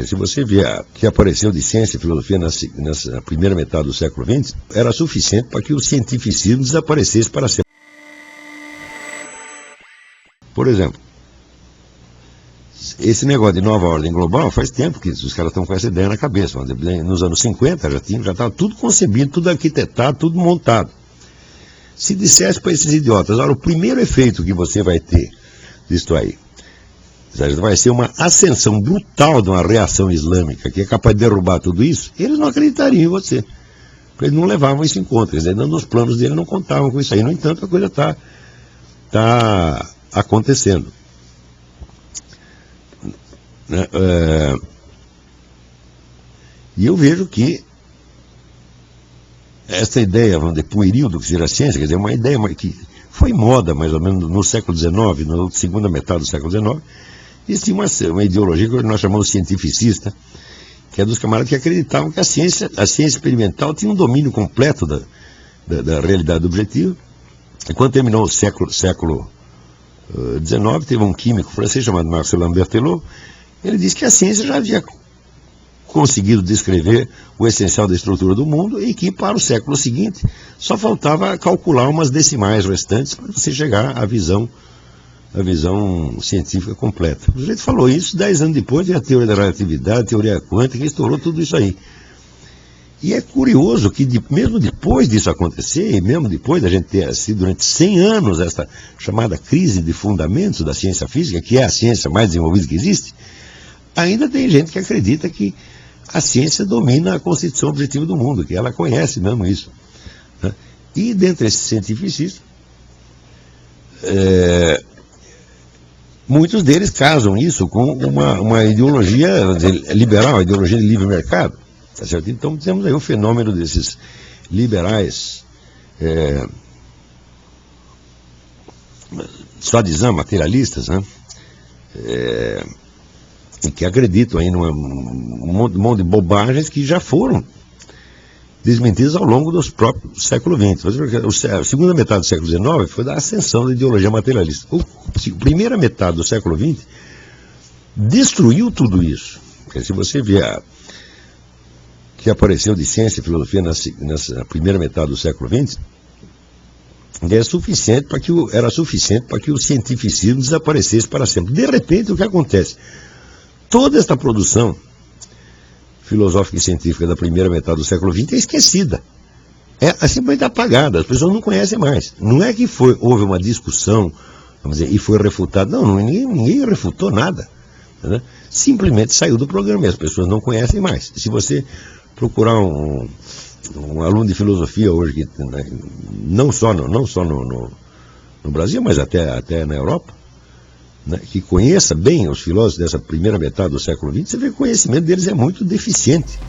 Se você ver que apareceu de ciência e filosofia nessa primeira metade do século XX, era suficiente para que o cientificismo desaparecesse para sempre. Por exemplo, esse negócio de nova ordem global faz tempo que os caras estão com essa ideia na cabeça. Nos anos 50 já estava tudo concebido, tudo arquitetado, tudo montado. Se dissesse para esses idiotas, olha, o primeiro efeito que você vai ter disso aí, vai ser uma ascensão brutal de uma reação islâmica que é capaz de derrubar tudo isso, eles não acreditariam em você. Porque eles não levavam isso em conta, eles ainda nos planos dele não contavam com isso aí. No entanto, a coisa está acontecendo. E eu vejo que essa ideia, vamos dizer, pueril do que seja a ciência, quer dizer, uma ideia que foi moda mais ou menos no século XIX, na segunda metade do século XIX, existia uma ideologia que nós chamamos de cientificista, que é dos camaradas que acreditavam que a ciência experimental tinha um domínio completo da realidade objetiva. E quando terminou o século XIX, teve um químico francês chamado Marcelin Berthelot. Ele disse que a ciência já havia conseguido descrever o essencial da estrutura do mundo e que para o século seguinte só faltava calcular umas decimais restantes para você chegar à visão científica completa. O sujeito falou isso 10 anos depois, de a teoria da relatividade, a teoria quântica, estourou tudo isso aí. E é curioso que mesmo depois disso acontecer, e mesmo depois da gente ter sido durante 100 anos essa chamada crise de fundamentos da ciência física, que é a ciência mais desenvolvida que existe, ainda tem gente que acredita que a ciência domina a constituição objetiva do mundo, que ela conhece mesmo isso. Né? E dentre esses cientificistas, muitos deles casam isso com uma ideologia liberal, a ideologia de livre mercado. Tá certo? Então temos aí o fenômeno desses liberais soi-disant materialistas, né? E que acreditam aí num monte de bobagens que já foram desmentidas ao longo dos próprios século XX. A segunda metade do século XIX foi da ascensão da ideologia materialista. A primeira metade do século XX destruiu tudo isso. Porque se você ver que apareceu de ciência e filosofia nessa primeira metade do século XX, era suficiente para que o cientificismo desaparecesse para sempre. De repente, o que acontece? Toda esta produção filosófica e científica da primeira metade do século XX é esquecida. É simplesmente apagada, as pessoas não conhecem mais. Não é que houve uma discussão, vamos dizer, e foi refutado. Não, ninguém refutou nada. Né? Simplesmente saiu do programa e as pessoas não conhecem mais. Se você procurar um aluno de filosofia hoje, né, não só no Brasil, mas até na Europa, né, que conheça bem os filósofos dessa primeira metade do século XX, você vê que o conhecimento deles é muito deficiente.